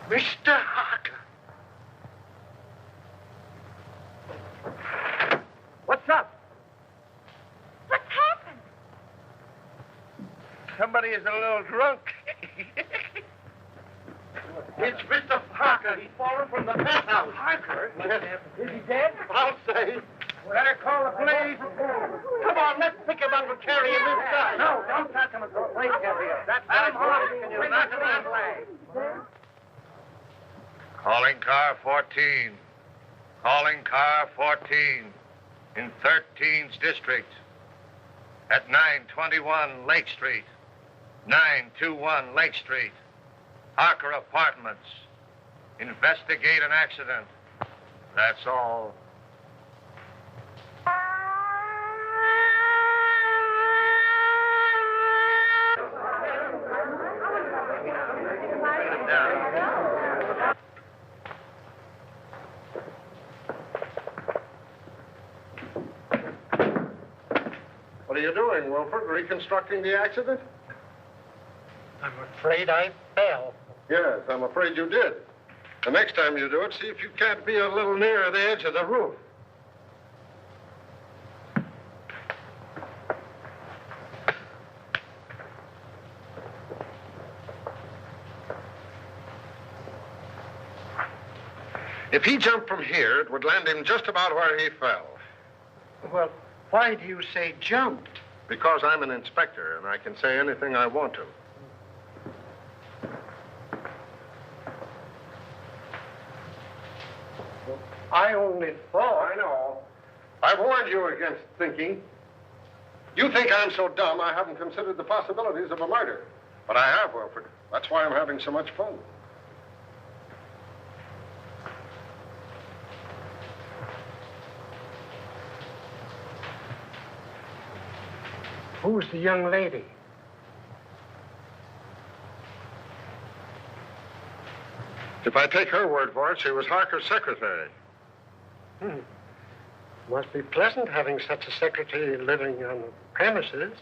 Mr. Harker. What's up? What's happened? Somebody is a little drunk. It's Mr. Harker. He's fallen from the penthouse. Harker? Is he dead? I'll say. Better call the police. Come on, let's pick him up and carry him inside. No, don't touch him until the police get here. That's Adam Hart. Can you knock him that way? Calling car 14. Calling car 14 in 13th District at 921 Lake Street. 921 Lake Street. Harker Apartments. Investigate an accident. That's all. What are you doing, Wilfred? Reconstructing the accident? I'm afraid I fell. Yes, I'm afraid you did. The next time you do it, see if you can't be a little nearer the edge of the roof. If he jumped from here, it would land him just about where he fell. Well, why do you say jumped? Because I'm an inspector, and I can say anything I want to. I only thought... I know. I've warned you against thinking. You think I'm so dumb I haven't considered the possibilities of a murder. But I have, Wilfred. That's why I'm having so much fun. Who's the young lady? If I take her word for it, she was Harker's secretary. Must be pleasant having such a secretary living on the premises.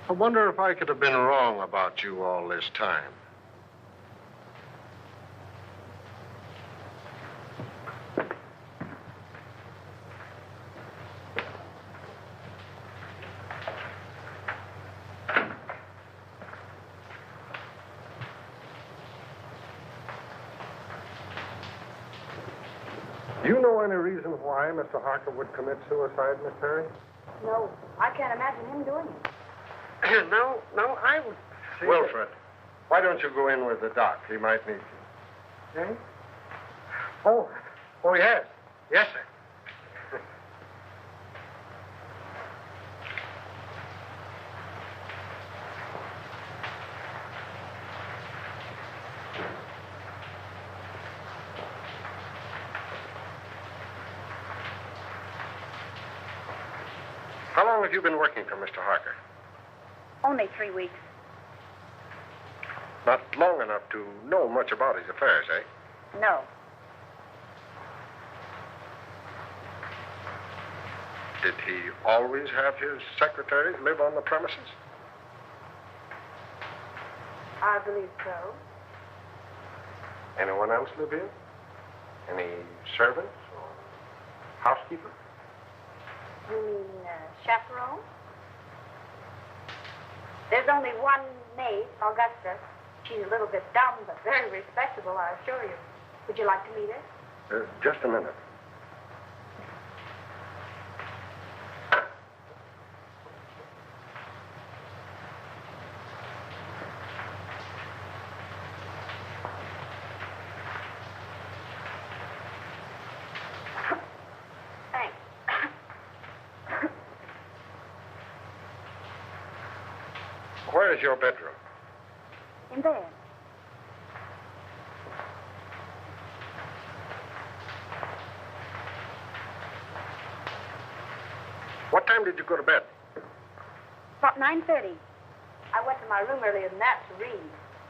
I wonder if I could have been wrong about you all this time. Do you know any reason why Mr. Harker would commit suicide, Miss Perry? No, I can't imagine him doing it. No, I would say... Wilfred, why don't you go in with the doc? He might need you. Eh? Oh, yes. Yes, sir. long have you been working for Mr. Harker? Only 3 weeks. Not long enough to know much about his affairs, eh? No. Did he always have his secretaries live on the premises? I believe so. Anyone else live here? Any servants or housekeeper? You mean chaperone? There's only one maid, Augusta. She's a little bit dumb, but very respectable, I assure you. Would you like to meet her? Just a minute. Thanks. Where is your bedroom? In there. What time did you go to bed? About 9:30. I went to my room earlier than that to read.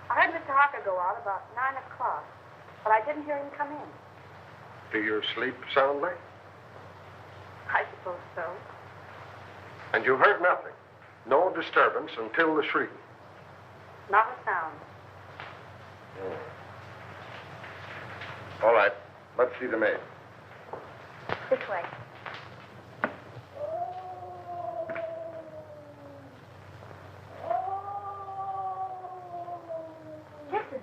I heard Mr. Harker go out about 9 o'clock, but I didn't hear him come in. Do you sleep soundly? I suppose so. And you heard nothing? No disturbance until the shriek? Not a sound. All right. Let's see the maid. This way. Listen.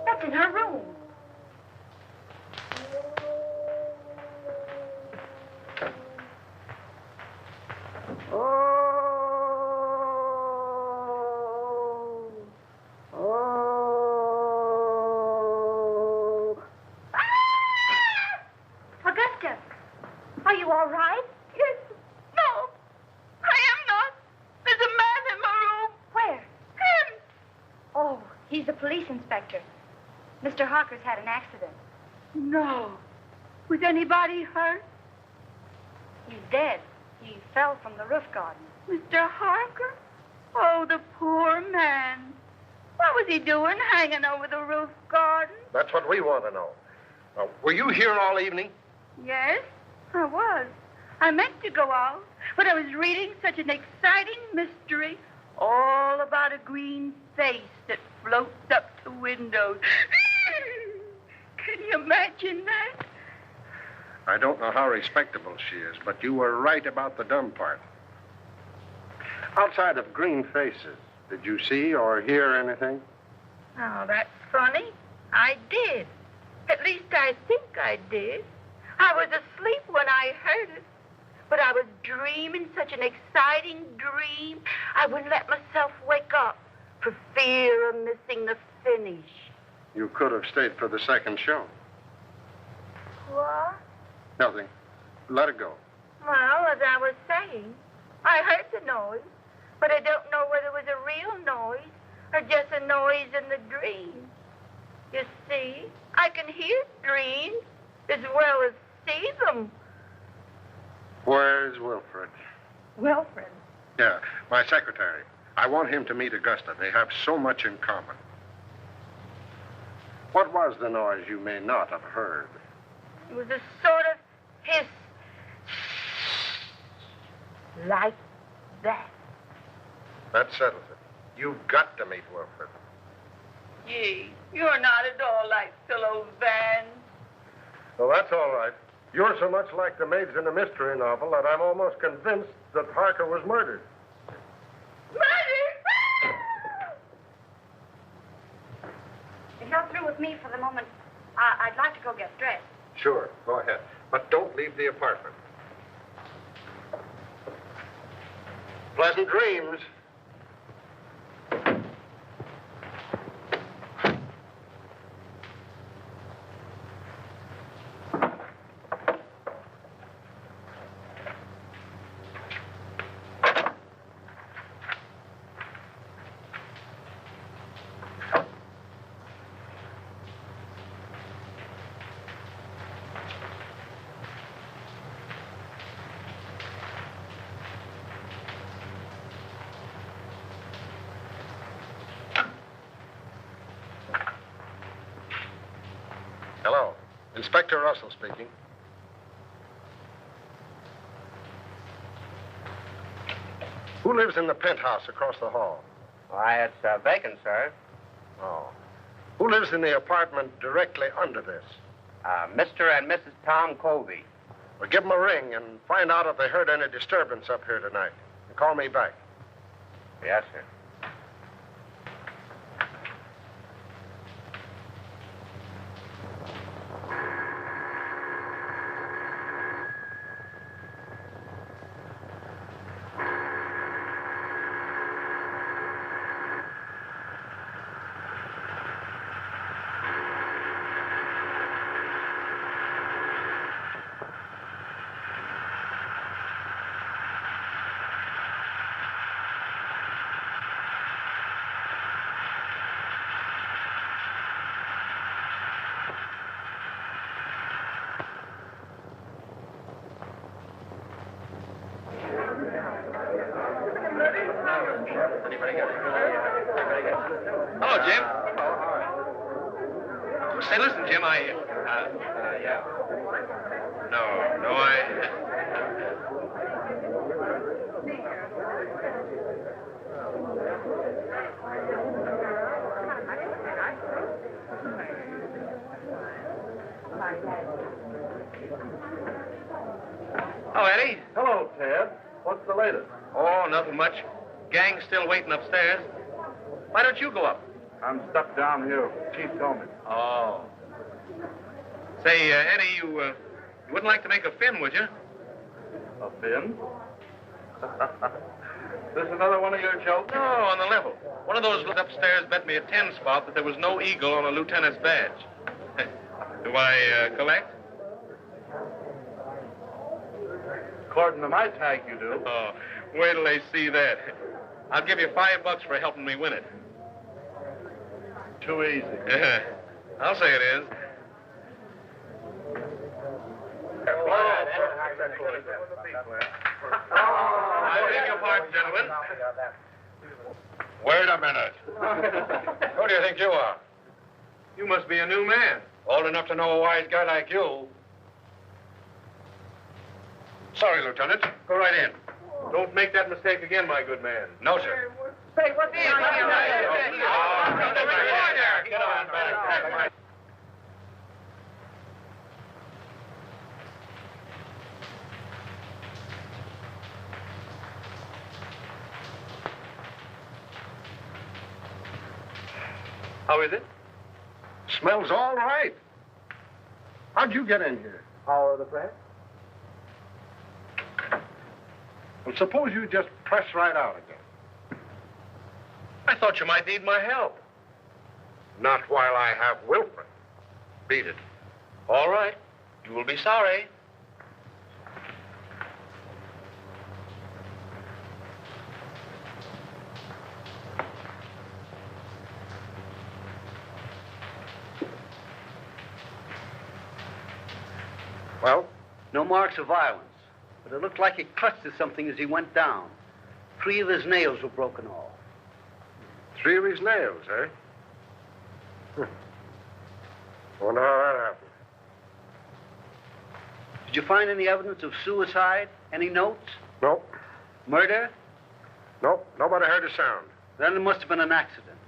That's in her room. Inspector. Mr. Harker's had an accident. No. Was anybody hurt? He's dead. He fell from the roof garden. Mr. Harker? Oh, the poor man. What was he doing hanging over the roof garden? That's what we want to know. Were you here all evening? Yes, I was. I meant to go out, but I was reading such an exciting mystery all about a green face that floats up the windows. Can you imagine that? I don't know how respectable she is, but you were right about the dumb part. Outside of green faces, did you see or hear anything? Oh, that's funny. I did. At least I think I did. I was asleep when I heard it. But I was dreaming such an exciting dream, I wouldn't let myself wake up for fear of missing the finish. You could have stayed for the second show. What? Nothing. Let it go. Well, as I was saying, I heard the noise, but I don't know whether it was a real noise or just a noise in the dream. You see, I can hear dreams as well as see them. Where's Wilfred? Wilfred? Yeah, my secretary. I want him to meet Augusta. They have so much in common. What was the noise you may not have heard? It was a sort of hiss. Like that. That settles it. You've got to meet Wilfred. Gee, you're not at all like Philo Van. Well, that's all right. You're so much like the maids in a mystery novel that I'm almost convinced that Harker was murdered. Murdered? If you're through with me for the moment, I'd like to go get dressed. Sure, go ahead. But don't leave the apartment. Pleasant dreams. Hello. Inspector Russell speaking. Who lives in the penthouse across the hall? Why, it's vacant, sir. Oh. Who lives in the apartment directly under this? Mr. and Mrs. Tom Covey. Well, give them a ring and find out if they heard any disturbance up here tonight. And call me back. Yes, sir. Hello, Jim. Say, listen, Jim, Yeah. No, Oh, Eddie. Hello, Ted. What's the latest? Oh, nothing much. Gang's still waiting upstairs. Why don't you go up? I'm stuck down here. Chief told me. Oh. Say, Eddie, you wouldn't like to make a fin, would you? A fin? This another one of your jokes? No, on the level. One of those upstairs bet me a 10 spot that there was no eagle on a lieutenant's badge. Do I collect? According to my tag, you do. Oh, wait till they see that. I'll give you $5 for helping me win it. Too easy. I'll say it is. I beg your pardon, gentlemen. Wait a minute. Who do you think you are? You must be a new man. Old enough to know a wise guy like you. Sorry, Lieutenant. Go right in. Don't make that mistake again, my good man. No, sir. Say, what's the Get on back. How is it? Smells all right. How'd you get in here? Power of the press? Well, suppose you just press right out again. I thought you might need my help. Not while I have Wilfred. Beat it. All right. You will be sorry. Well? No marks of violence, but it looked like he clutched at something as he went down. 3 of his nails were broken off. 3 of his nails, eh? Wonder how that happened. Did you find any evidence of suicide? Any notes? Nope. Murder? Nope. Nobody heard a sound. Then it must have been an accident.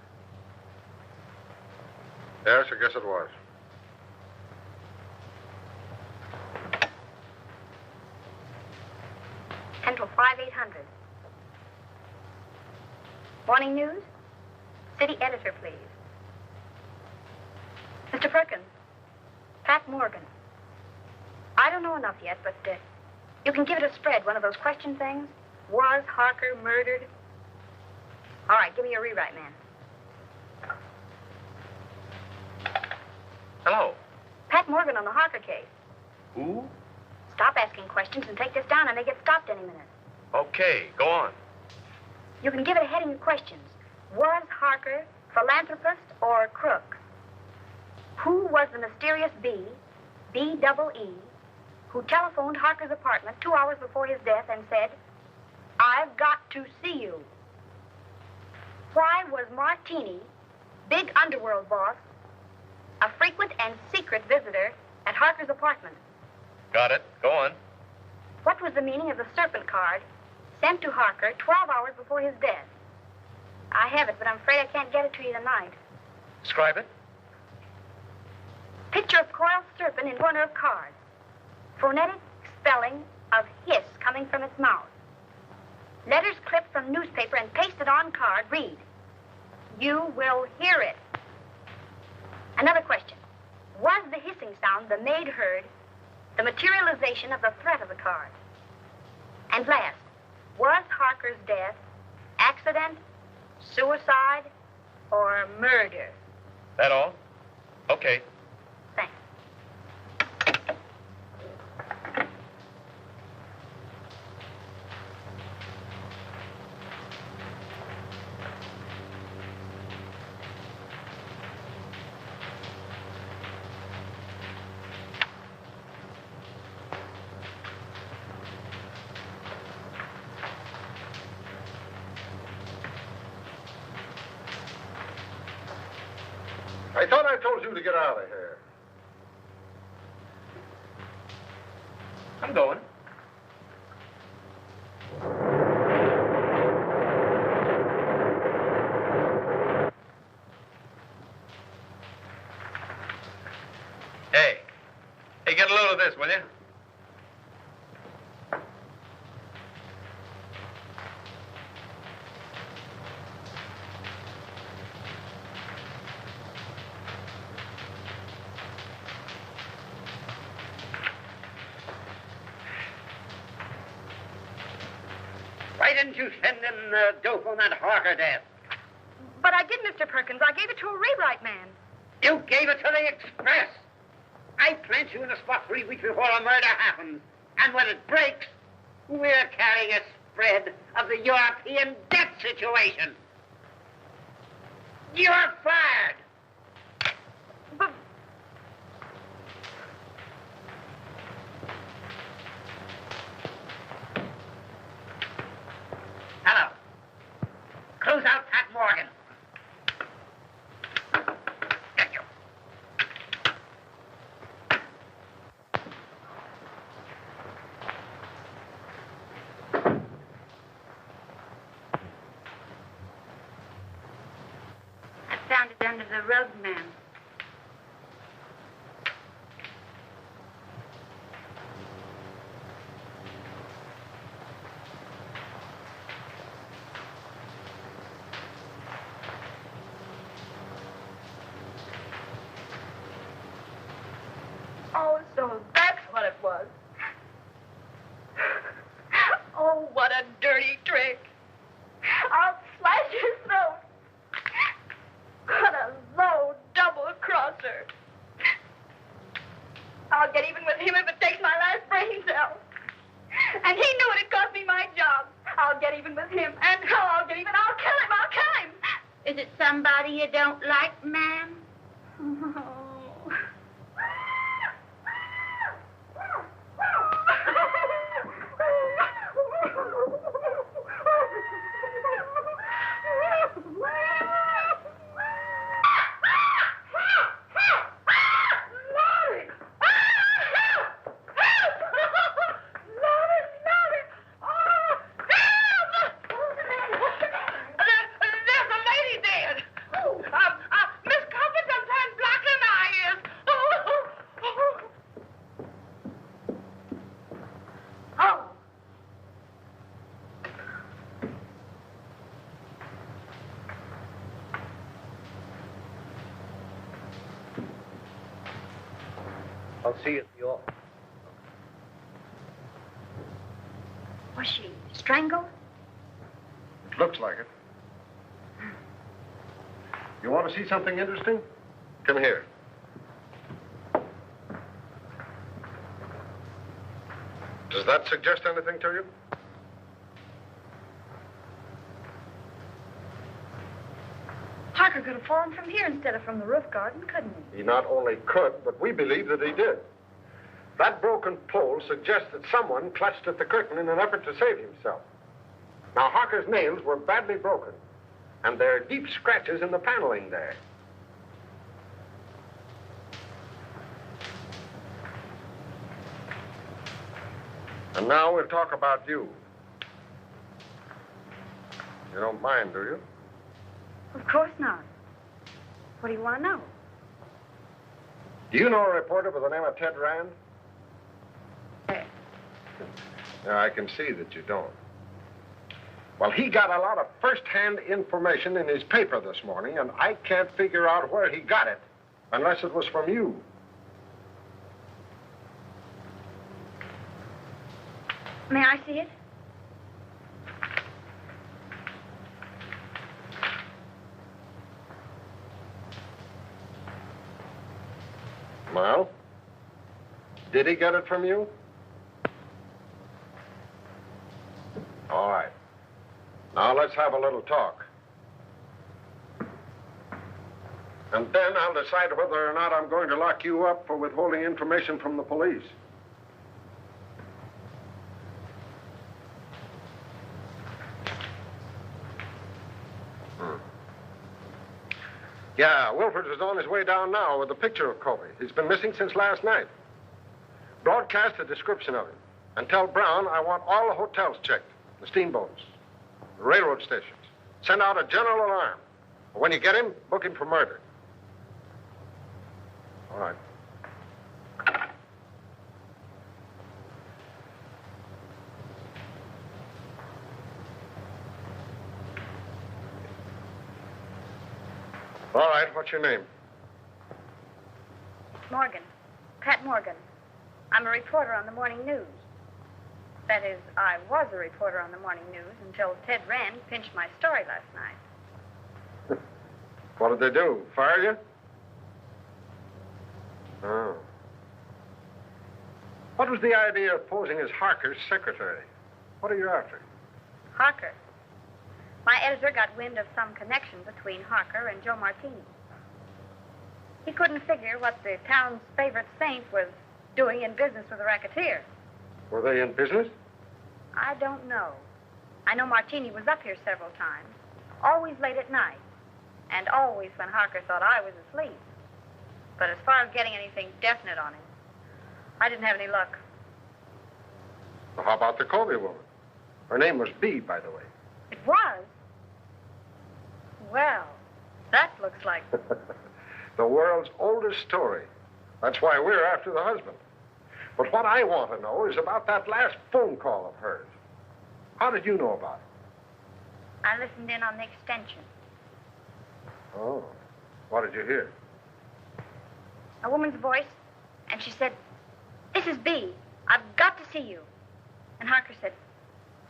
Yes, I guess it was. Central 5800. Morning news? City editor, please. Mr. Perkins. Pat Morgan. I don't know enough yet, but you can give it a spread, one of those question things. Was Harker murdered? All right, give me your rewrite, man. Hello. Pat Morgan on the Harker case. Who? Stop asking questions and take this down. I may get stopped any minute. Okay, go on. You can give it a heading of questions. Was Harker philanthropist or crook? Who was the mysterious B-double-E, who telephoned Harker's apartment 2 hours before his death and said, "I've got to see you"? Why was Martini, big underworld boss, a frequent and secret visitor Harker's apartment. Got it. Go on. What was the meaning of the serpent card sent to Harker 12 hours before his death? I have it, but I'm afraid I can't get it to you tonight. Describe it. Picture of coiled serpent in corner of card. Phonetic spelling of hiss coming from its mouth. Letters clipped from newspaper and pasted on card read, "You will hear it." Another question. Was the hissing sound the maid heard the materialization of the threat of the card? And last, was Harker's death accident, suicide, or murder? That all? Okay. Thanks. I thought I told you to get out of here. I'm going. Hey, get a load of this, will you? Why didn't you send in dope on that Harker death? But I did, Mr. Perkins. I gave it to a rewrite man. You gave it to the Express. I plant you in a spot 3 weeks before a murder happens. And when it breaks, we're carrying a spread of the European debt situation. You're fired. But Hello. Close out Pat Morgan. Thank you. I found it under the rug, ma'am. oh, so that's what it was. Oh, what a dirty trick. I'll slash his throat. What a low double-crosser. I'll get even with him if it takes my last brain cell. And he knew it'd cost me my job. I'll get even with him. And how I'll get even? I'll kill him. I'll kill him. Is it somebody you don't like, ma'am? Oh. I'll see you at the office. Was she strangled? Looks like it. You want to see something interesting? Come here. Does that suggest anything to you? Harker could have fallen from here instead of from the roof garden, couldn't he? He not only could, but we believe that he did. That broken pole suggests that someone clutched at the curtain in an effort to save himself. Now, Harker's nails were badly broken, and there are deep scratches in the paneling there. And now we'll talk about you. You don't mind, do you? Of course not. What do you want to know? Do you know a reporter by the name of Ted Rand? Yeah, I can see that you don't. Well, he got a lot of first-hand information in his paper this morning, and I can't figure out where he got it, unless it was from you. May I see it? Well, did he get it from you? All right. Now let's have a little talk. And then I'll decide whether or not I'm going to lock you up for withholding information from the police. Yeah, Wilfred is on his way down now with a picture of Kobe. He's been missing since last night. Broadcast a description of him. And tell Brown I want all the hotels checked, the steamboats, the railroad stations. Send out a general alarm. When you get him, book him for murder. All right. All right, what's your name? Morgan. Pat Morgan. I'm a reporter on the morning news. That is, I was a reporter on the morning news until Ted Rand pinched my story last night. What did they do? Fire you? Oh. What was the idea of posing as Harker's secretary? What are you after? Harker. My editor got wind of some connection between Harker and Joe Martini. He couldn't figure what the town's favorite saint was doing in business with a racketeer. Were they in business? I don't know. I know Martini was up here several times, always late at night, and always when Harker thought I was asleep. But as far as getting anything definite on him, I didn't have any luck. Well, how about the Colby woman? Her name was Bee, by the way. It was? Well, that looks like... The world's oldest story. That's why we're after the husband. But what I want to know is about that last phone call of hers. How did you know about it? I listened in on the extension. Oh. What did you hear? A woman's voice, and she said, "This is Bee. I've got to see you." And Harker said,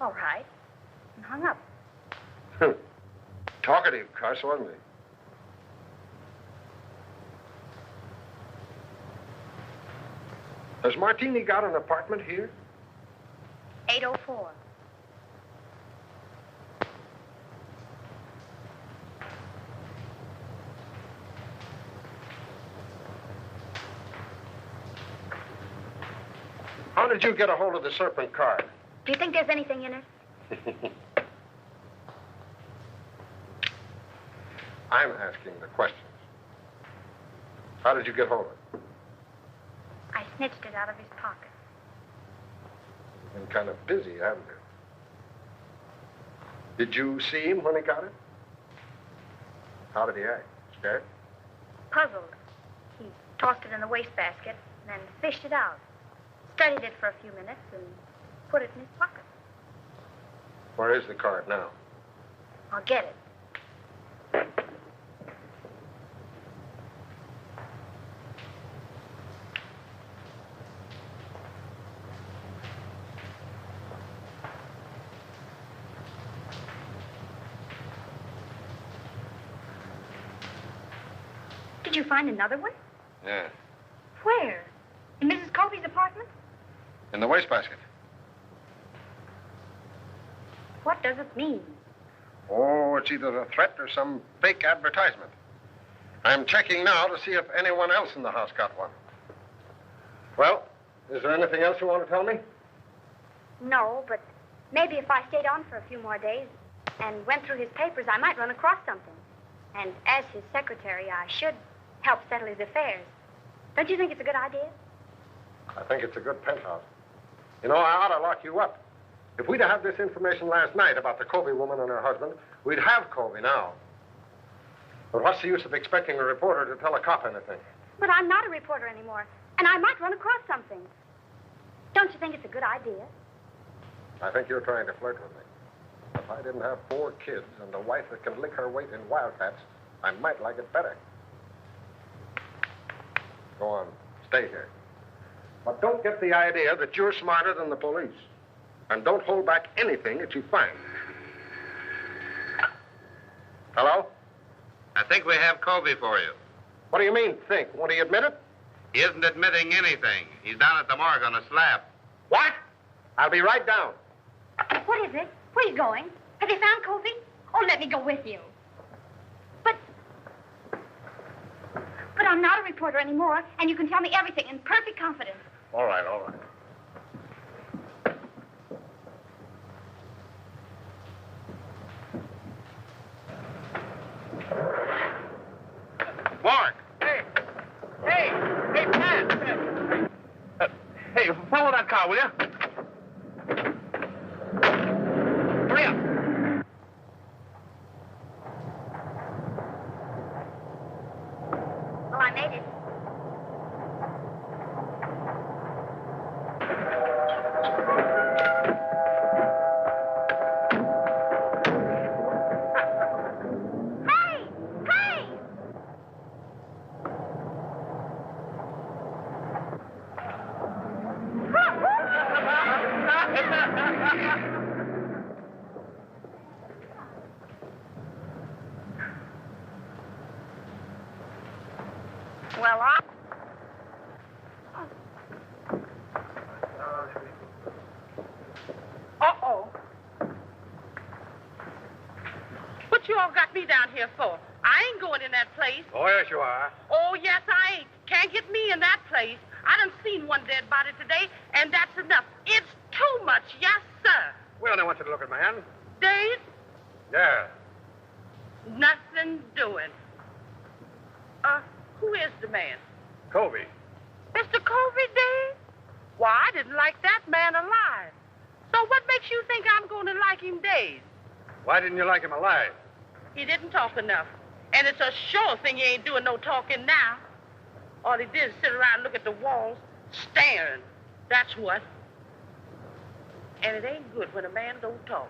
"All right," and hung up. Talkative cuss, wasn't he? Has Martini got an apartment here? 804. How did you get a hold of the Serpent card? Do you think there's anything in it? I'm asking the questions. How did you get hold of it? I snitched it out of his pocket. You've been kind of busy, haven't you? Did you see him when he got it? How did he act? Scared? Puzzled. He tossed it in the wastebasket and then fished it out. Studied it for a few minutes and put it in his pocket. Where is the card now? I'll get it. Did you find another one? Yeah. Where? In Mrs. Colby's apartment? In the wastebasket. What does it mean? Oh, it's either a threat or some fake advertisement. I'm checking now to see if anyone else in the house got one. Well, is there anything else you want to tell me? No, but maybe if I stayed on for a few more days and went through his papers, I might run across something. And as his secretary, I should help settle his affairs. Don't you think it's a good idea? I think it's a good penthouse. You know, I ought to lock you up. If we'd have had this information last night about the Covey woman and her husband, we'd have Covey now. But what's the use of expecting a reporter to tell a cop anything? But I'm not a reporter anymore, and I might run across something. Don't you think it's a good idea? I think you're trying to flirt with me. If I didn't have 4 kids and a wife that can lick her weight in wildcats, I might like it better. Go on. Stay here. But don't get the idea that you're smarter than the police. And don't hold back anything that you find. Hello? I think we have Covey for you. What do you mean, think? Won't he admit it? He isn't admitting anything. He's down at the morgue on a slab. What? I'll be right down. What is it? Where are you going? Have you found Covey? Oh, let me go with you. But I'm not a reporter anymore, and you can tell me everything in perfect confidence. All right, all right. Morgue! Hey, Pat! Hey, follow that car, will you? Hurry up. Well, I made it. Hey! Hey! Well, Uh-oh. What you all got me down here for? I ain't going in that place. Oh, yes, you are. Oh, yes, I ain't. Can't get me in that place. I done seen one dead body today, and that's enough. It's too much, yes, sir. Well, I want you to look at man. Days, Yeah. nothing doing. Who is the man? Covey. Mr. Covey Days? Why, I didn't like that man alive. So what makes you think I'm going to like him Days? Why didn't you like him alive? He didn't talk enough. And it's a sure thing he ain't doing no talking now. All he did is sit around and look at the walls, staring. That's what. And it ain't good when a man don't talk.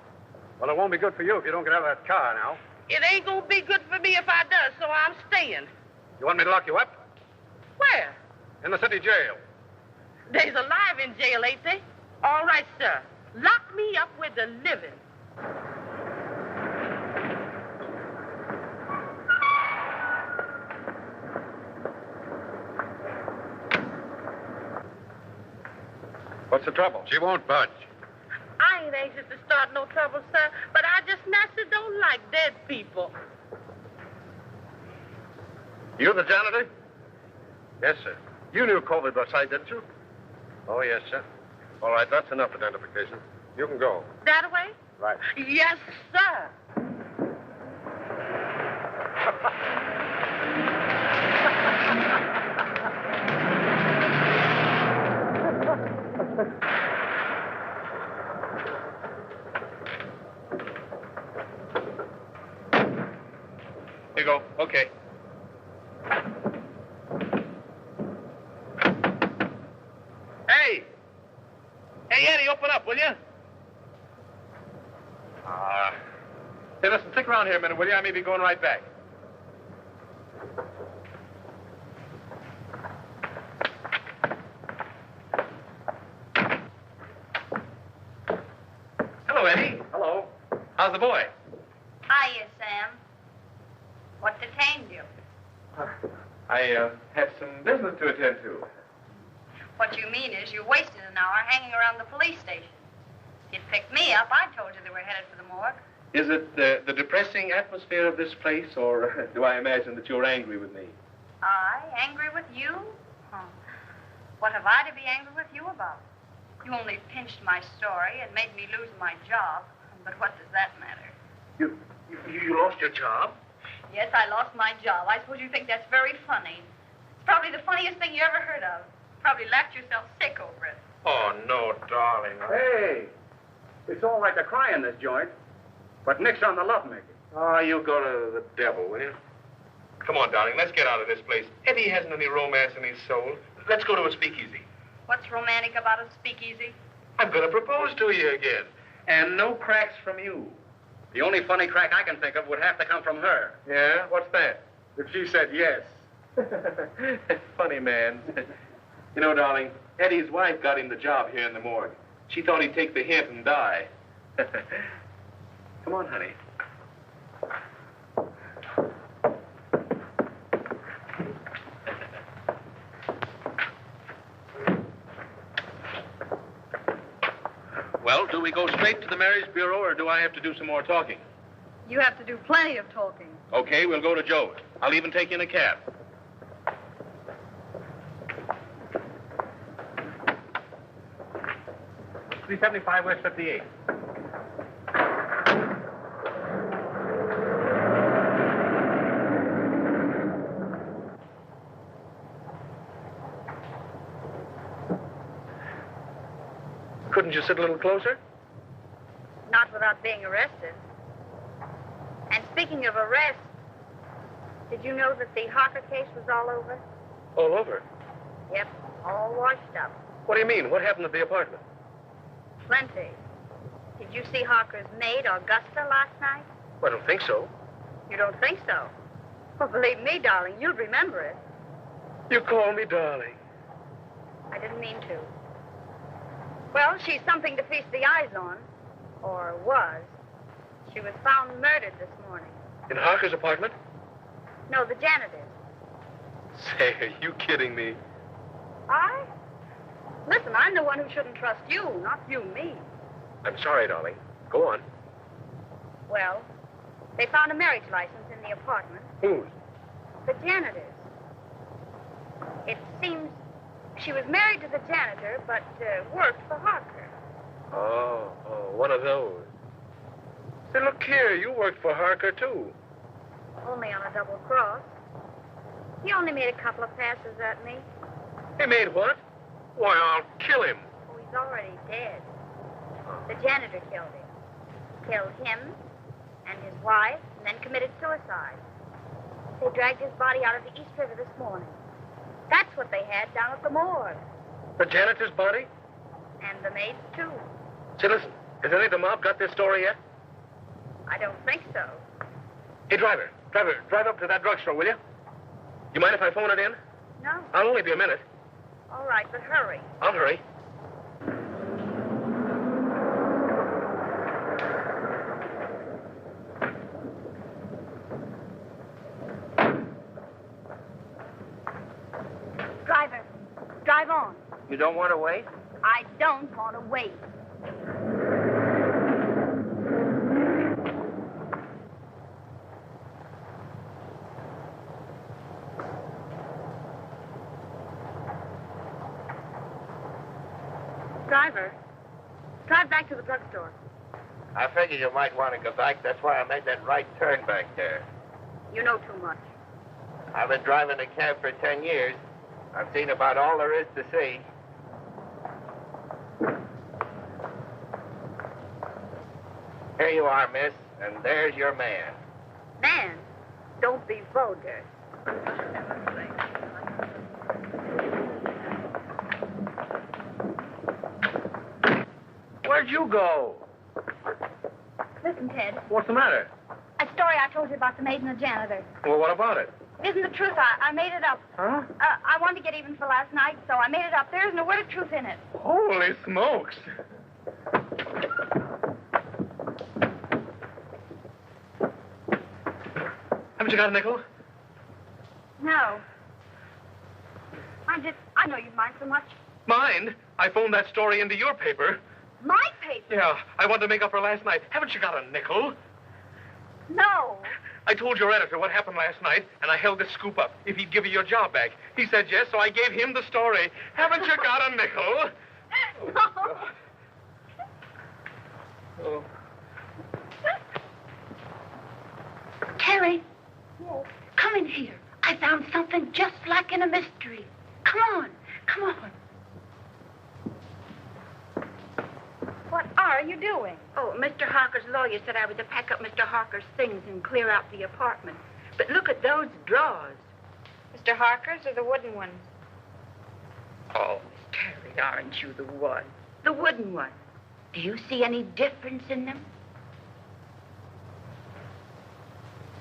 Well, it won't be good for you if you don't get out of that car now. It ain't gonna be good for me if I does, so I'm staying. You want me to lock you up? Where? In the city jail. They's alive in jail, ain't they? All right, sir. Lock me up with the living. What's the trouble? She won't budge. I ain't anxious to start no trouble, sir, but I just naturally don't like dead people. You the janitor? Yes, sir. You knew Covey Barside, didn't you? Oh, yes, sir. All right, that's enough identification. You can go. That way? Right. Yes, sir. Here you go. Okay. Hey! Hey, Eddie, open up, will you? Hey, listen, stick around here a minute, will you? I may be going right back. Hello, Eddie. Hello. How's the boy? Hiya, Sam. What detained you? I had some business to attend to. What you mean is you wasted an hour hanging around the police station. You'd picked me up. I told you they were headed for the morgue. Is it the depressing atmosphere of this place, or do I imagine that you're angry with me? I? Angry with you? Huh. What have I to be angry with you about? You only pinched my story and made me lose my job. But what does that matter? You lost your job? Yes, I lost my job. I suppose you think that's very funny. It's probably the funniest thing you ever heard of. Probably laughed yourself sick over it. Oh, no, darling. Hey, it's all right to cry in this joint, but nix on the lovemaking. Oh, you go to the devil, will you? Come on, darling, let's get out of this place. Eddie hasn't any romance in his soul. Let's go to a speakeasy. What's romantic about a speakeasy? I'm going to propose to you again. And no cracks from you. The only funny crack I can think of would have to come from her. Yeah? What's that? If she said yes. Funny man. You know, darling, Eddie's wife got him the job here in the morgue. She thought he'd take the hint and die. Come on, honey. Well, do we go straight to the marriage bureau, or do I have to do some more talking? You have to do plenty of talking. Okay, we'll go to Joe's. I'll even take you in a cab. $375 West 58. Couldn't you sit a little closer? Not without being arrested. And speaking of arrest, did you know that the Harker case was all over? All over? Yep, all washed up. What do you mean? What happened at the apartment? Plenty. Did you see Harker's maid, Augusta, last night? Well, I don't think so. You don't think so? Well, believe me, darling, you'll remember it. You call me darling. I didn't mean to. Well, she's something to feast the eyes on. Or was. She was found murdered this morning. In Harker's apartment? No, the janitor's. Say, are you kidding me? I? Listen, I'm the one who shouldn't trust you, not you me. I'm sorry, darling. Go on. Well, they found a marriage license in the apartment. Whose? The janitor's. It seems she was married to the janitor, but worked for Harker. Oh, one of those. Say, look here, you worked for Harker, too. Only on a double cross. He only made a couple of passes at me. He made what? Why, I'll kill him. Oh, he's already dead. The janitor killed him. Killed him and his wife, and then committed suicide. They dragged his body out of the East River this morning. That's what they had down at the morgue. The janitor's body? And the maid's, too. Say, listen, has any of the mob got this story yet? I don't think so. Hey, driver, drive up to that drugstore, will you? You mind if I phone it in? No? I'll only be a minute. All right, but hurry. I'll hurry. Driver, drive on. You don't want to wait? I don't want to wait. Driver, drive back to the drugstore. I figured you might want to go back. That's why I made that right turn back there. You know too much. I've been driving a cab for 10 years. I've seen about all there is to see. Here you are, miss, and there's your man. Man, don't be vulgar. Where'd you go? Listen, Ted. What's the matter? A story I told you about the maid and the janitor. Well, what about it? It isn't the truth. I made it up. Huh? I wanted to get even for last night, so I made it up. There isn't a word of truth in it. Holy smokes. Haven't you got a nickel? No. I know you mind so much. Mind? I phoned that story into your paper. My paper? Yeah, I wanted to make up for last night. Haven't you got a nickel? No. I told your editor what happened last night, and I held this scoop up if he'd give you your job back. He said yes, so I gave him the story. Haven't you got a nickel? No. Oh. Terry. Yes. Come in here. I found something just like in a mystery. Come on. Come on. are you doing? Oh, Mr. Harker's lawyer said I was to pack up Mr. Harker's things and clear out the apartment. But look at those drawers. Mr. Harker's or the wooden ones? Oh, Terry, aren't you the one? The wooden one. Do you see any difference in them?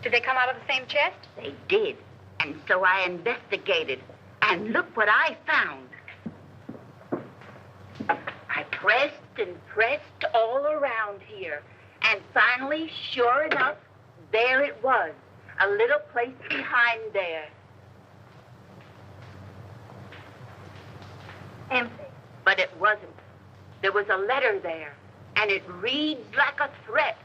Did they come out of the same chest? They did. And so I investigated. And look what I found. I pressed and pressed all around here. And finally, sure enough, there it was. A little place behind there. Empty. But it wasn't. There was a letter there. And it reads like a threat.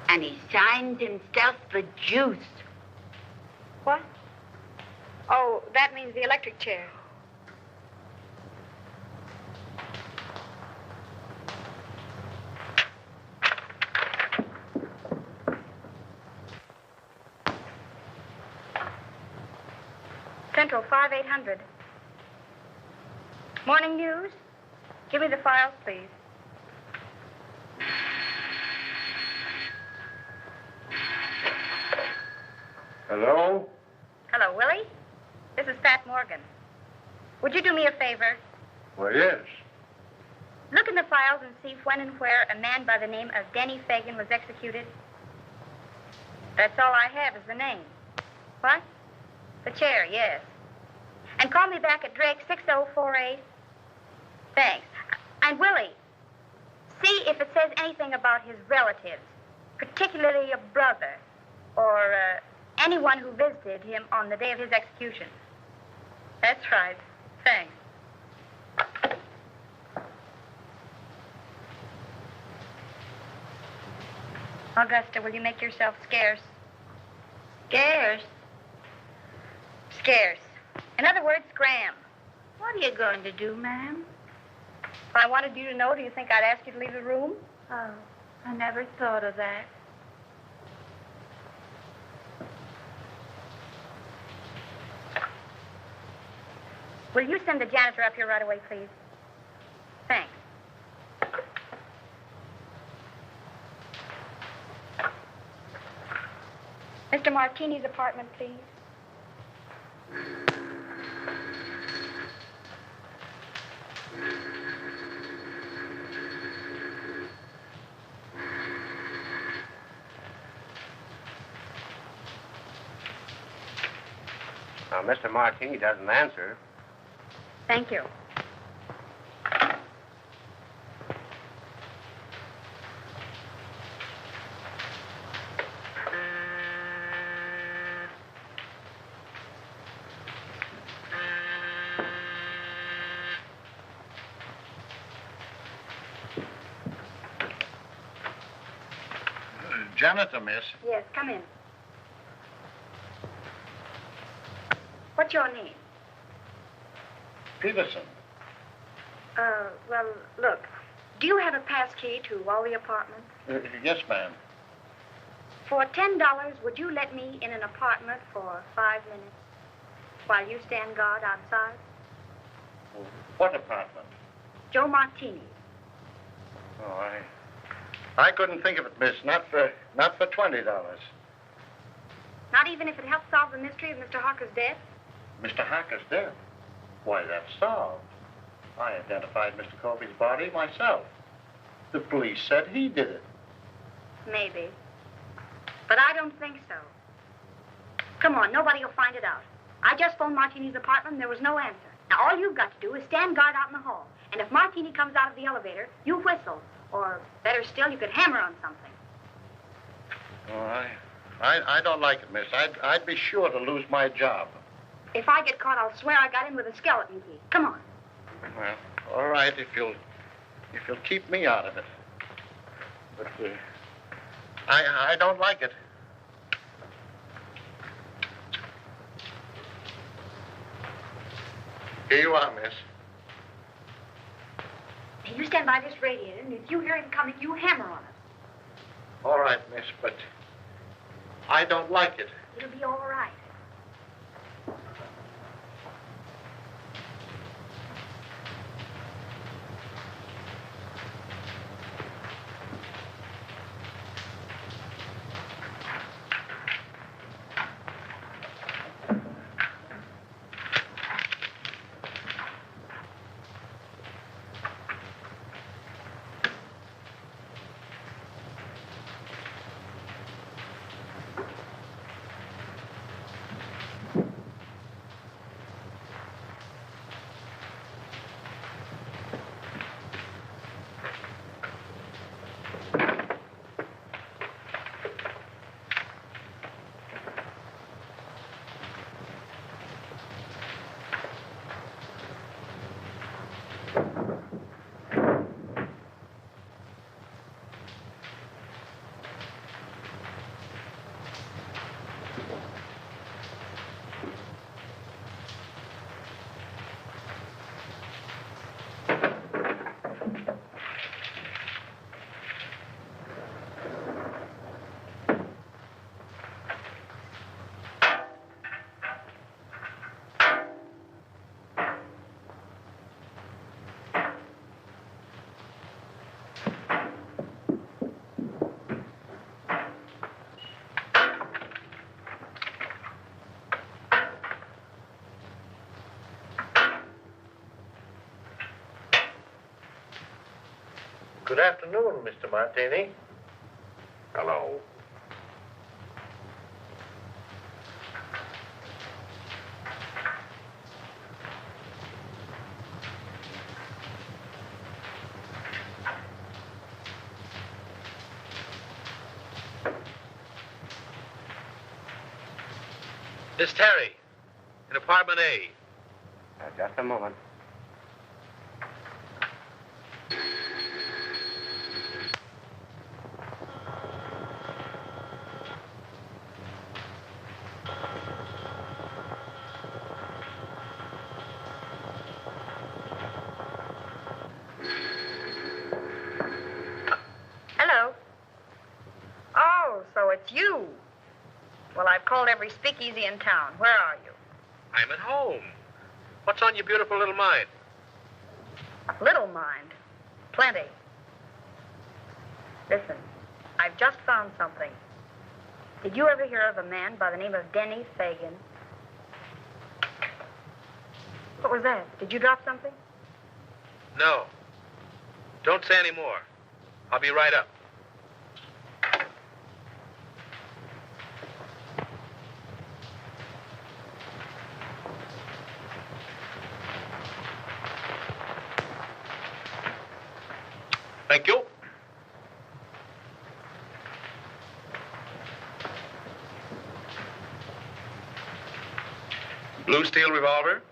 And he signs himself the Juice. What? Oh, that means the electric chair. Central 5800. Morning news. Give me the files, please. Hello? Hello, Willie. This is Pat Morgan. Would you do me a favor? Well, yes. Look in the files and see when and where a man by the name of Denny Fagan was executed. That's all I have is the name. What? The chair, yes. And call me back at Drake 6048. Thanks. And Willie, see if it says anything about his relatives, particularly a brother or anyone who visited him on the day of his execution. That's right. Thanks. Augusta, will you make yourself scarce? Scarce? Scarce. In other words, Graham. What are you going to do, ma'am? If I wanted you to know, do you think I'd ask you to leave the room? Oh, I never thought of that. Will you send the janitor up here right away, please? Thanks. Mr. Martini's apartment, please. Now, Mr. Martini doesn't answer. Thank you. Janitor, miss. Yes, come in. What's your name? Peterson. Well, look. Do you have a pass key to all the apartments? Yes, ma'am. For $10, would you let me in an apartment for 5 minutes while you stand guard outside? What apartment? Joe Martini. Oh, I couldn't think of it, miss. Not for $20. Not even if it helps solve the mystery of Mr. Harker's death? Mr. Harker's dead. Why, that's solved. I identified Mr. Colby's body myself. The police said he did it. Maybe. But I don't think so. Come on, nobody will find it out. I just phoned Martini's apartment and there was no answer. Now, all you've got to do is stand guard out in the hall. And if Martini comes out of the elevator, you whistle. Or, better still, you could hammer on something. Oh, I don't like it, miss. I'd be sure to lose my job. If I get caught, I'll swear I got in with a skeleton key. Come on. Well, all right, if you'll keep me out of it. But I don't like it. Here you are, miss. Now, you stand by this radiator, and if you hear him coming, you hammer on it. All right, miss, but I don't like it. It'll be all right. Good afternoon, Mr. Martini. Hello. Miss Terry, in apartment A. Just a moment. Hello. Oh, so it's you. Well, I've called every speakeasy in town. Where are you? I'm at home. What's on your beautiful little mind? Little mind. Plenty. Listen, I've just found something. Did you ever hear of a man by the name of Denny Fagan? What was that? Did you drop something? No. Don't say any more. I'll be right up. Thank you. Blue steel revolver.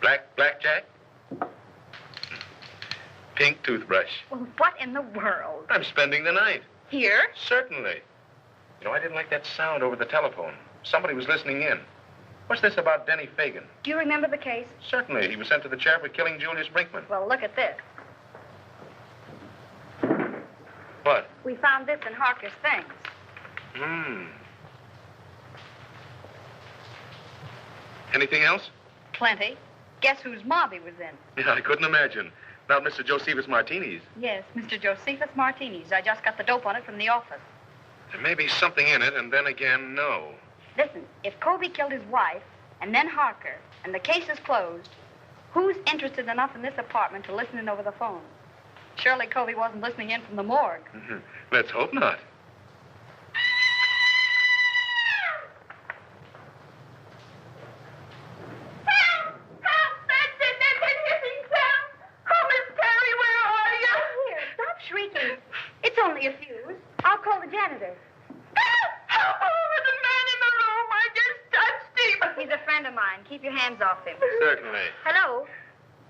Blackjack. Pink toothbrush. Well, what in the world? I'm spending the night. Here? Certainly. You know, I didn't like that sound over the telephone. Somebody was listening in. What's this about Denny Fagan? Do you remember the case? Certainly. He was sent to the chair for killing Julius Brinkman. Well, look at this. What? We found this in Harker's things. Anything else? Plenty. Guess whose mob he was in? Yeah, I couldn't imagine. Not Mr. Josephus Martini's. Yes, Mr. Josephus Martini's. I just got the dope on it from the office. There may be something in it, and then again, no. Listen, if Colby killed his wife, and then Harker, and the case is closed, who's interested enough in this apartment to listen in over the phone? Surely Colby wasn't listening in from the morgue. Let's hope not. Shrieking. It's only a fuse. I'll call the janitor. Help! There's a man in the room. I just touched him. He's a friend of mine. Keep your hands off him. Certainly. Hello?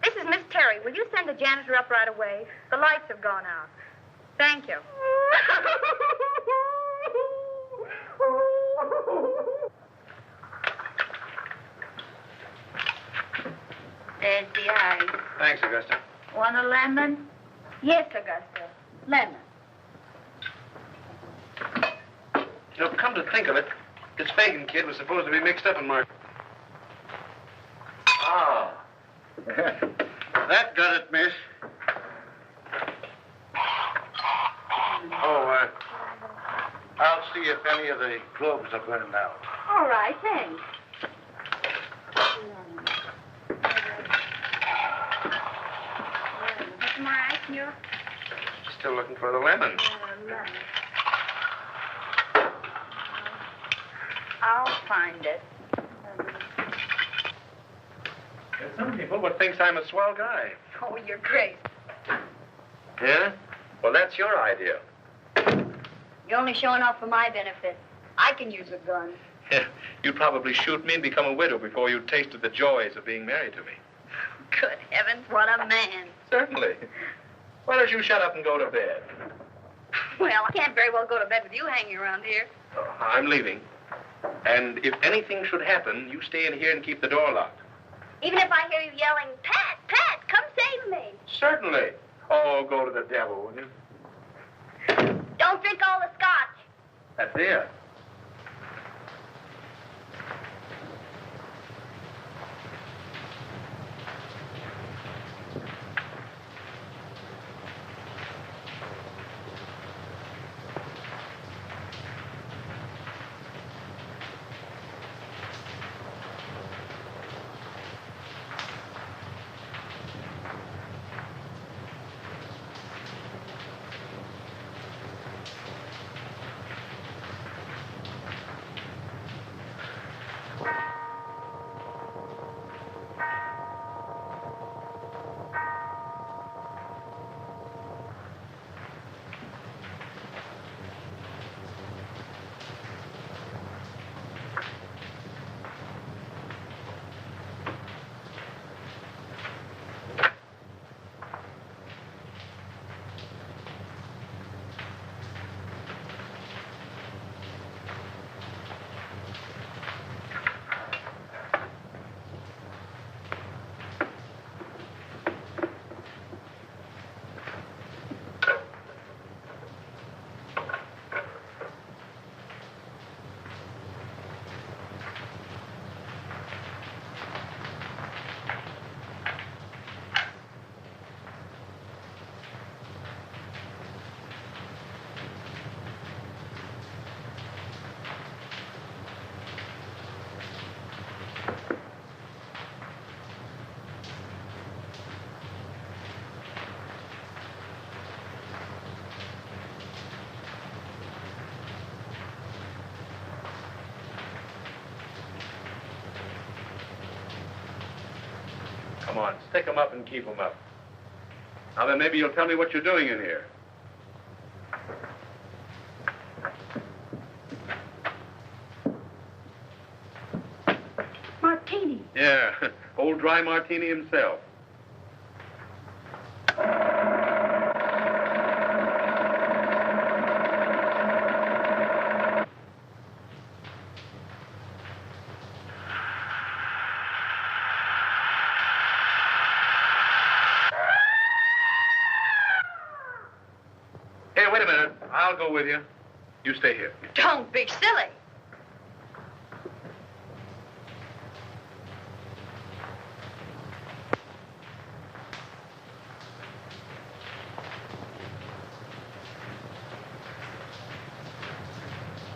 This is Miss Terry. Will you send the janitor up right away? The lights have gone out. Thank you. There's the ice. Thanks, Augusta. Want a lemon? Yes, Augusta. Lemon. You know, come to think of it, this Fagan kid was supposed to be mixed up in Mark. Ah. That got it, miss. Oh, I'll see if any of the globes are burned out. All right, thanks. What's more ice, Muir? Still looking for the lemon. Lemon. I'll find it. There's some people would think I'm a swell guy. Oh, you're crazy. Yeah? Well, that's your idea. You're only showing off for my benefit. I can use a gun. You'd probably shoot me and become a widow before you'd tasted the joys of being married to me. Good heavens, what a man. Certainly. Why don't you shut up and go to bed? Well, I can't very well go to bed with you hanging around here. I'm leaving. And if anything should happen, you stay in here and keep the door locked. Even if I hear you yelling, Pat, Pat, come save me. Certainly. Oh, go to the devil, will you? Don't drink all the scotch. That's it. Come on, stick 'em up and keep 'em up. Now then, maybe you'll tell me what you're doing in here. Martini. Yeah, old dry Martini himself. Hey, wait a minute. I'll go with you. You stay here. Don't be silly.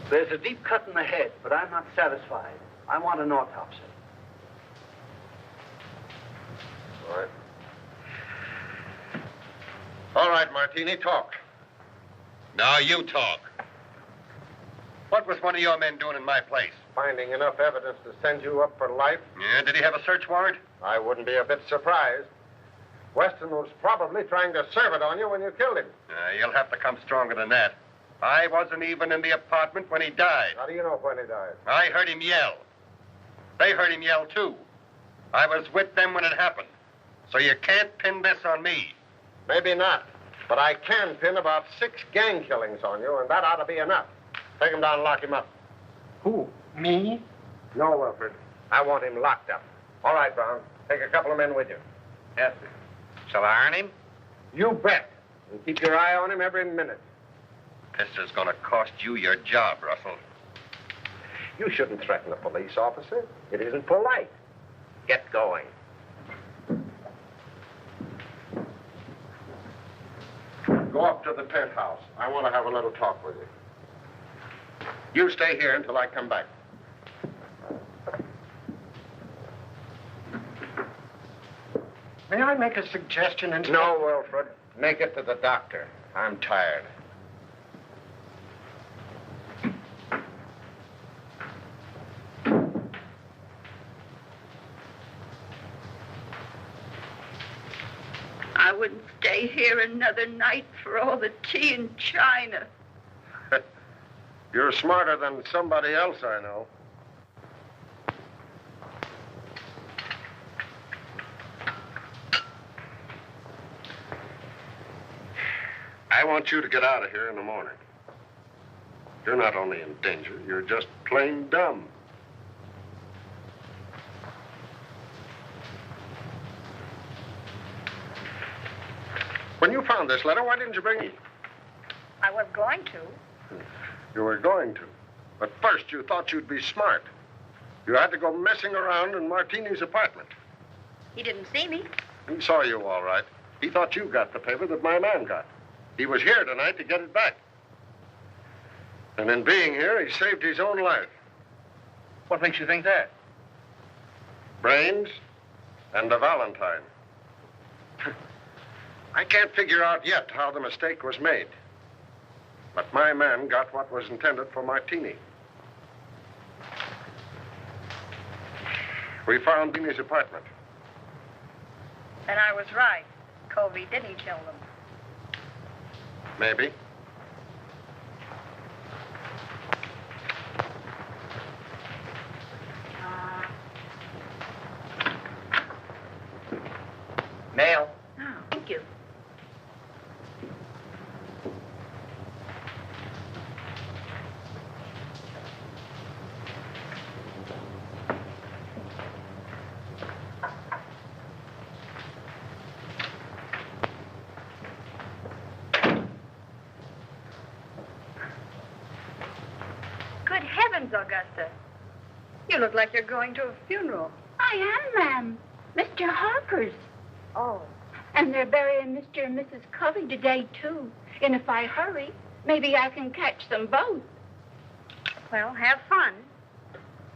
There's a deep cut in the head, but I'm not satisfied. I want an autopsy. All right. All right, Martini, talk. Now you talk. What was one of your men doing in my place? Finding enough evidence to send you up for life? Yeah, did he have a search warrant? I wouldn't be a bit surprised. Weston was probably trying to serve it on you when you killed him. You'll have to come stronger than that. I wasn't even in the apartment when he died. How do you know when he died? I heard him yell. They heard him yell, too. I was with them when it happened. So you can't pin this on me. Maybe not. But I can pin about 6 gang killings on you, and that ought to be enough. Take him down and lock him up. Who? Me? No, Wilfred. I want him locked up. All right, Brown. Take a couple of men with you. Yes, sir. Shall I iron him? You bet. And keep your eye on him every minute. This is going to cost you your job, Russell. You shouldn't threaten a police officer. It isn't polite. Get going. Go up to the penthouse. I want to have a little talk with you. You stay here until I come back. May I make a suggestion? No, Wilfred. Make it to the doctor. I'm tired. I wouldn't stay here another night for all the tea and china. You're smarter than somebody else I know. I want you to get out of here in the morning. You're not only in danger, you're just plain dumb. When you found this letter, why didn't you bring it? I was going to. You were going to. But first, you thought you'd be smart. You had to go messing around in Martini's apartment. He didn't see me. He saw you all right. He thought you got the paper that my man got. He was here tonight to get it back. And in being here, he saved his own life. What makes you think that? Brains and a Valentine. I can't figure out yet how the mistake was made. But my man got what was intended for Martini. We found Denny's apartment. Then I was right. Covey didn't kill them. Maybe. Mail. Oh, thank you. Good heavens, Augusta. You look like you're going to a funeral. I am, ma'am. Mr. Harper's. Oh. And they're burying Mr. and Mrs. Covey today, too. And if I hurry, maybe I can catch them both. Well, have fun.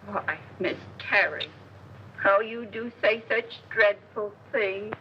Why, Miss Terry, how you do say such dreadful things.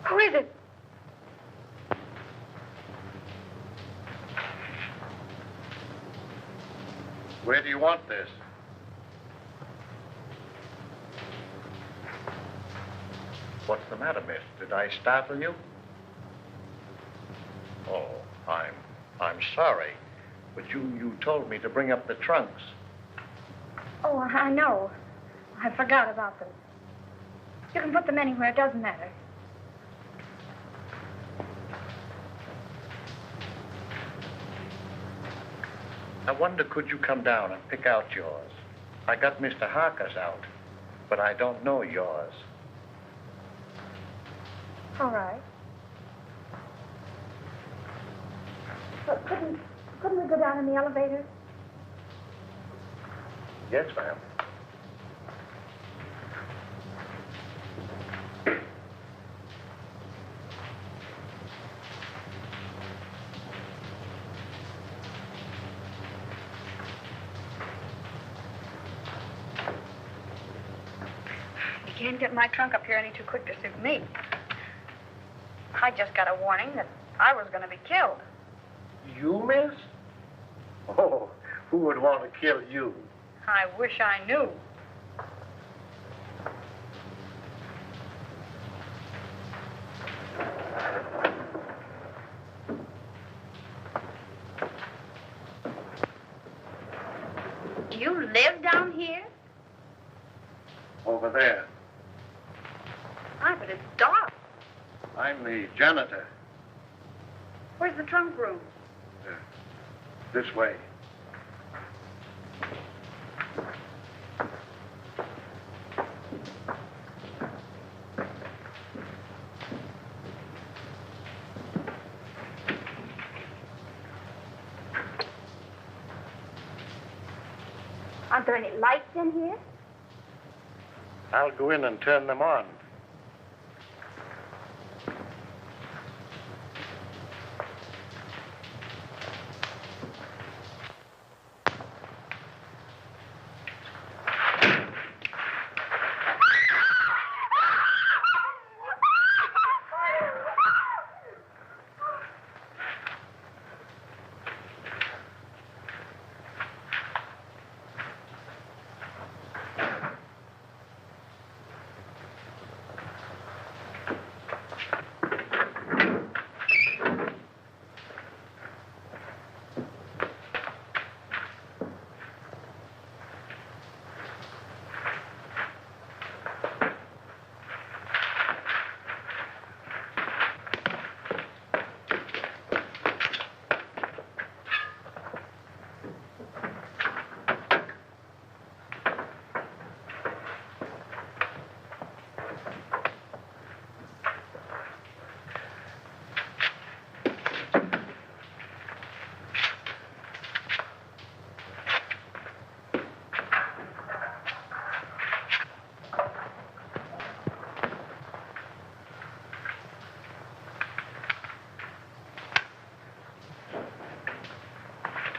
Who is it? Where do you want this? What's the matter, miss? Did I startle you? Oh, I'm sorry. But you told me to bring up the trunks. Oh, I know. I forgot about them. You can put them anywhere. It doesn't matter. I wonder, could you come down and pick out yours? I got Mr. Harker's out, but I don't know yours. All right. But couldn't we go down in the elevator? Yes, ma'am. You can't get my trunk up here any too quick to suit me. I just got a warning that I was going to be killed. You, miss? Oh, who would want to kill you? I wish I knew. You live down here? Over there. Why, but it's dark. I'm the janitor. Where's the trunk room? This way. Aren't there any lights in here? I'll go in and turn them on.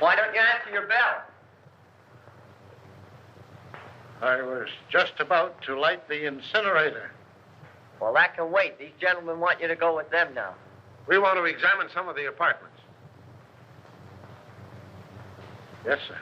Why don't you answer your bell? I was just about to light the incinerator. Well, that can wait. These gentlemen want you to go with them now. We want to examine some of the apartments. Yes, sir.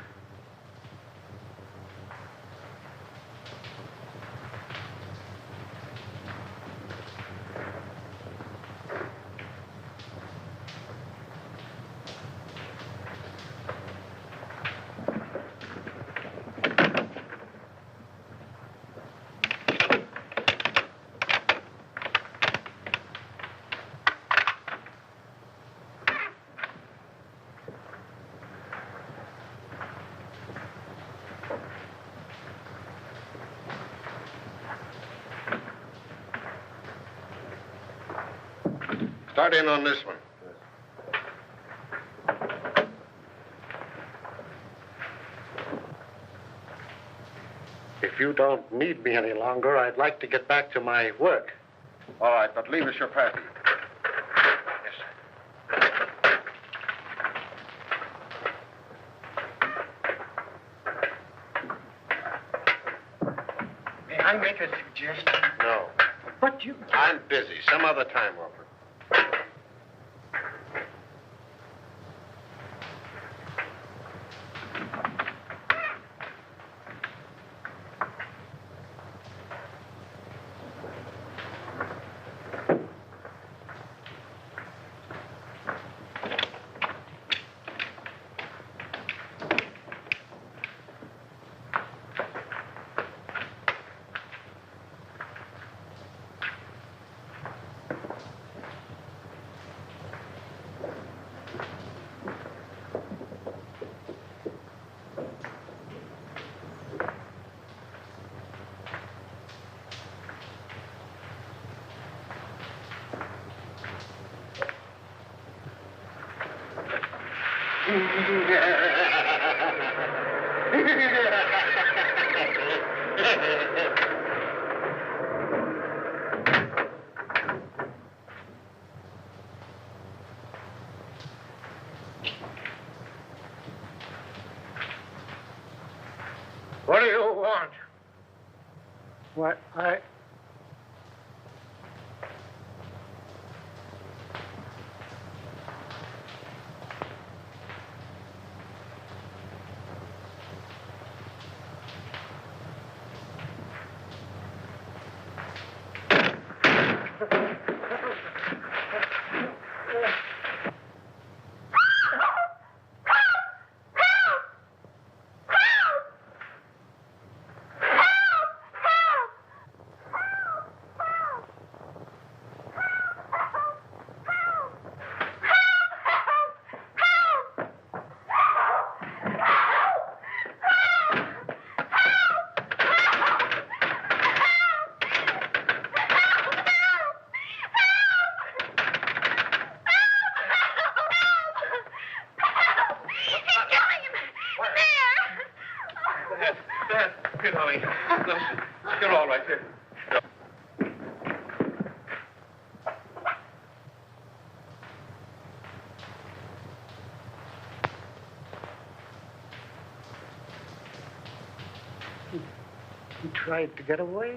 Start in on this one. If you don't need me any longer, I'd like to get back to my work. All right, but leave us your party. Yes, sir. May I make a suggestion? No. But you... I'm busy. Some other time, Wilfred. What do you want? What, Here, darling. Listen, you're all right here. he tried to get away.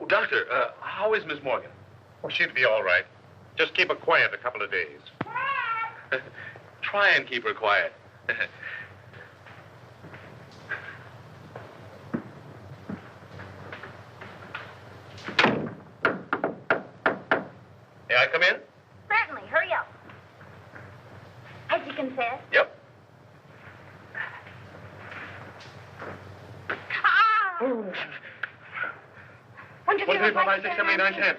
Doctor, how is Miss Morgan? Oh, she'd be all right. Just keep her quiet a couple of days. Try and keep her quiet. May I come in? Certainly. Hurry up. Has he confessed? Yep. Ah! When did you 1, 3, 4, 5, 6, 7, 8, 9, 10.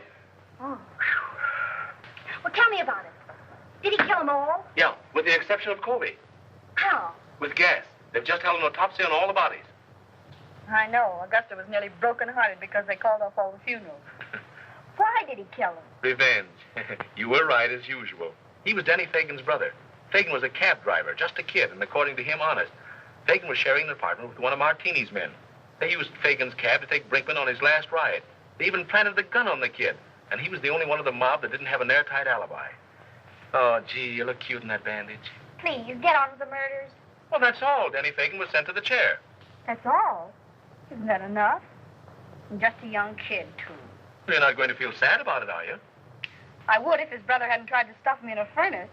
Oh. Well, tell me about it. Did he kill them all? Yeah, with the exception of Colby. How? With gas. They've just held an autopsy on all the bodies. I know. Augusta was nearly broken-hearted because they called off all the funerals. Why did he kill them? Revenge. You were right, as usual. He was Denny Fagan's brother. Fagan was a cab driver, just a kid, and according to him, honest. Fagan was sharing an apartment with one of Martini's men. They used Fagan's cab to take Brinkman on his last ride. They even planted the gun on the kid, and he was the only one of the mob that didn't have an airtight alibi. Oh, gee, you look cute in that bandage. Please, get on with the murders. Well, that's all. Denny Fagan was sent to the chair. That's all? Isn't that enough? And just a young kid, too. You're not going to feel sad about it, are you? I would if his brother hadn't tried to stuff me in a furnace.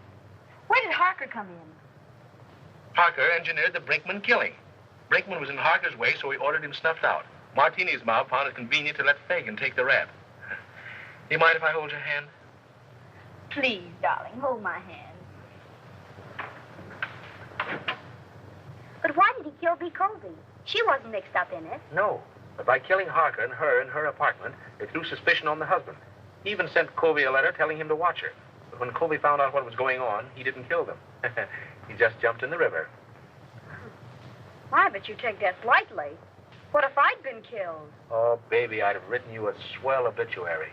Where did Harker come in? Harker engineered the Brinkman killing. Brinkman was in Harker's way, so he ordered him snuffed out. Martini's mob found it convenient to let Fagan take the rap. Do you mind if I hold your hand? Please, darling, hold my hand. But why did he kill B. Colby? She wasn't mixed up in it. No. But by killing Harker and her in her apartment, they threw suspicion on the husband. He even sent Colby a letter telling him to watch her. But when Colby found out what was going on, he didn't kill them. He just jumped in the river. Why, but you take that lightly. What if I'd been killed? Oh, baby, I'd have written you a swell obituary.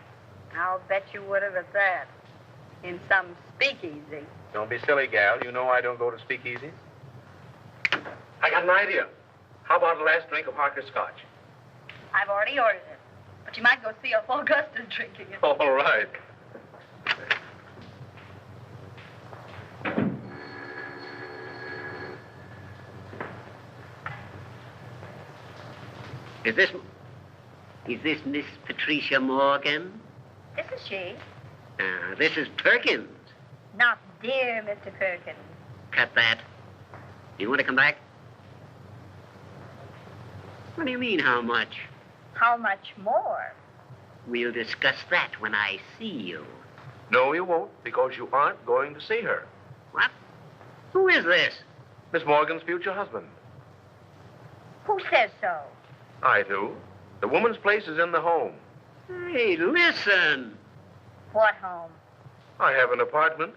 I'll bet you would have at that. In some speakeasy. Don't be silly, gal. You know I don't go to speakeasies. I got an idea. How about a last drink of Harker's scotch? I've already ordered it. But you might go see if Augusta's drinking it. All right. Is this Miss Patricia Morgan? This is she. This is Perkins. Not dear Mr. Perkins. Cut that. You want to come back? What do you mean, how much? How much more? We'll discuss that when I see you. No, you won't, because you aren't going to see her. What? Who is this? Miss Morgan's future husband. Who says so? I do. The woman's place is in the home. Hey, listen. What home? I have an apartment.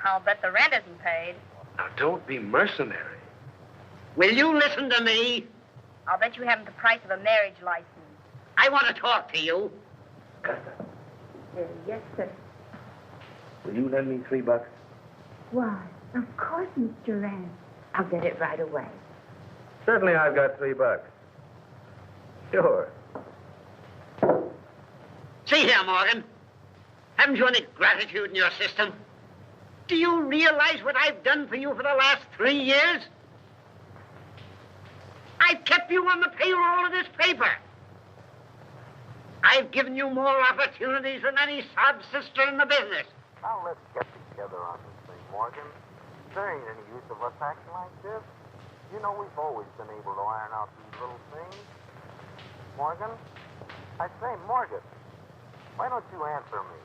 I'll bet the rent isn't paid. Now, don't be mercenary. Will you listen to me? I'll bet you haven't the price of a marriage license. I want to talk to you. Yes, sir. Will you lend me $3? Why, of course, Mr. Rand. I'll get it right away. Certainly I've got $3. Sure. See here, Morgan. Haven't you any gratitude in your system? Do you realize what I've done for you for the last 3 years? I've kept you on the payroll of this paper. I've given you more opportunities than any sob sister in the business. Now let's get together on this thing, Morgan. There ain't any use of us acting like this. You know we've always been able to iron out these little things. Morgan? I say, Morgan, why don't you answer me?